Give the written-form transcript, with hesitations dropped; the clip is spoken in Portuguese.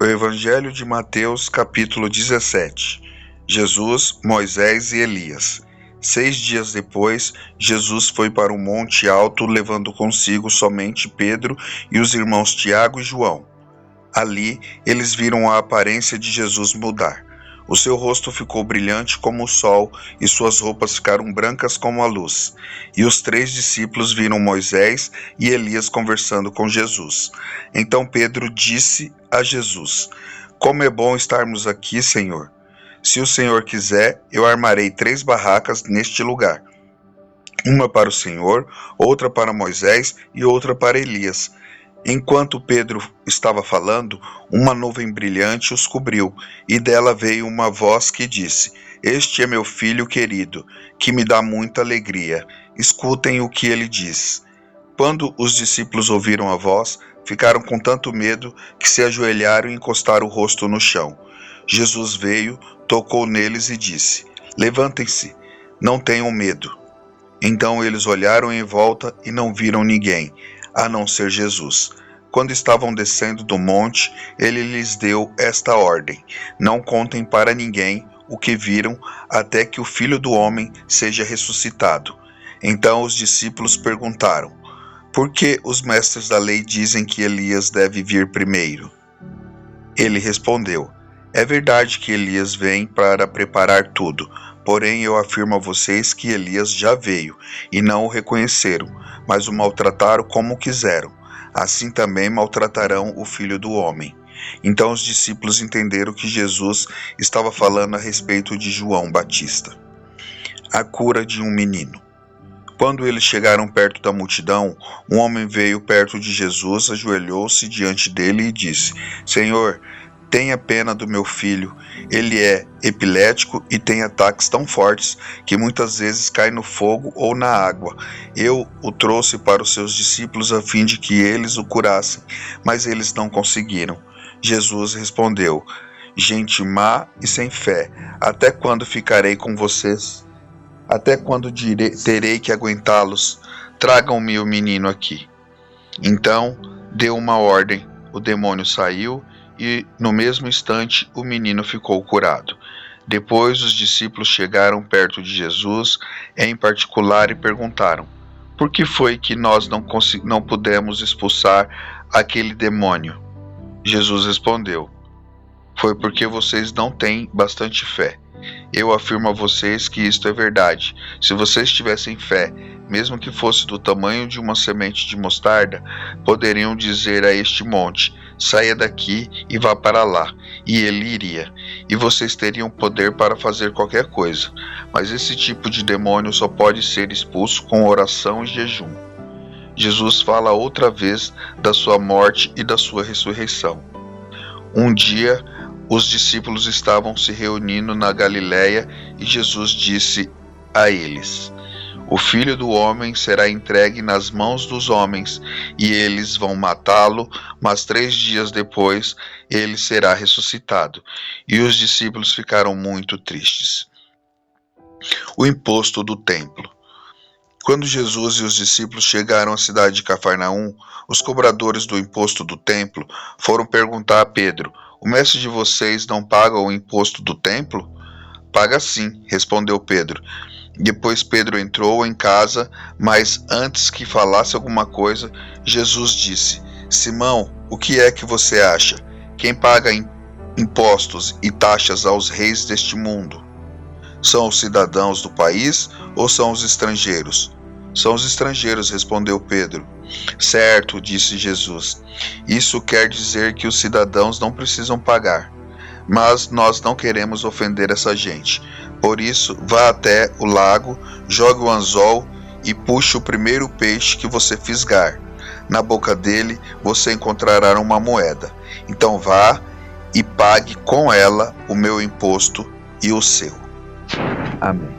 Evangelho de Mateus, capítulo 17. Jesus, Moisés e Elias. 6 dias depois, Jesus foi para um monte alto, levando consigo somente Pedro e os irmãos Tiago e João. Ali, eles viram a aparência de Jesus mudar. O seu rosto ficou brilhante como o sol e suas roupas ficaram brancas como a luz. E os 3 discípulos viram Moisés e Elias conversando com Jesus. Então Pedro disse a Jesus: "Como é bom estarmos aqui, Senhor. Se o Senhor quiser, eu armarei 3 barracas neste lugar. Uma para o Senhor, outra para Moisés e outra para Elias." Enquanto Pedro estava falando, uma nuvem brilhante os cobriu, e dela veio uma voz que disse: "Este é meu filho querido, que me dá muita alegria. Escutem o que ele diz." Quando os discípulos ouviram a voz, ficaram com tanto medo que se ajoelharam e encostaram o rosto no chão. Jesus veio, tocou neles e disse: "Levantem-se, não tenham medo." Então eles olharam em volta e não viram ninguém, a não ser Jesus. Quando estavam descendo do monte, ele lhes deu esta ordem: "Não contem para ninguém o que viram, até que o Filho do Homem seja ressuscitado." Então os discípulos perguntaram: "Por que os mestres da lei dizem que Elias deve vir primeiro?" Ele respondeu: "É verdade que Elias vem para preparar tudo. Porém, eu afirmo a vocês que Elias já veio, e não o reconheceram, mas o maltrataram como quiseram. Assim também maltratarão o Filho do Homem." Então os discípulos entenderam que Jesus estava falando a respeito de João Batista. A cura de um menino. Quando eles chegaram perto da multidão, um homem veio perto de Jesus, ajoelhou-se diante dele e disse: "Senhor, tenha pena do meu filho. Ele é epilético e tem ataques tão fortes que muitas vezes cai no fogo ou na água. Eu o trouxe para os seus discípulos a fim de que eles o curassem, mas eles não conseguiram." Jesus respondeu: "Gente má e sem fé, até quando ficarei com vocês? Até quando terei que aguentá-los? Tragam-me o menino aqui." Então deu uma ordem, o demônio saiu e, no mesmo instante, o menino ficou curado. Depois os discípulos chegaram perto de Jesus, em particular, e perguntaram: "Por que foi que nós não pudemos expulsar aquele demônio?" Jesus respondeu: "Foi porque vocês não têm bastante fé. Eu afirmo a vocês que isto é verdade. Se vocês tivessem fé, mesmo que fosse do tamanho de uma semente de mostarda, poderiam dizer a este monte: 'Saia daqui e vá para lá,' e ele iria. E vocês teriam poder para fazer qualquer coisa. Mas esse tipo de demônio só pode ser expulso com oração e jejum." Jesus fala outra vez da sua morte e da sua ressurreição. Um dia, os discípulos estavam se reunindo na Galiléia e Jesus disse a eles: "O Filho do Homem será entregue nas mãos dos homens e eles vão matá-lo, mas 3 dias depois ele será ressuscitado." E os discípulos ficaram muito tristes. O imposto do templo. Quando Jesus e os discípulos chegaram à cidade de Cafarnaum, os cobradores do imposto do templo foram perguntar a Pedro: "O mestre de vocês não paga o imposto do templo?" "Paga sim," respondeu Pedro. Depois Pedro entrou em casa, mas antes que falasse alguma coisa, Jesus disse: "Simão, o que é que você acha? Quem paga impostos e taxas aos reis deste mundo? São os cidadãos do país ou são os estrangeiros?" "São os estrangeiros," respondeu Pedro. "Certo," disse Jesus. "Isso quer dizer que os cidadãos não precisam pagar. Mas nós não queremos ofender essa gente. Por isso, vá até o lago, jogue o anzol e puxe o primeiro peixe que você fisgar. Na boca dele você encontrará uma moeda. Então vá e pague com ela o meu imposto e o seu." Amém.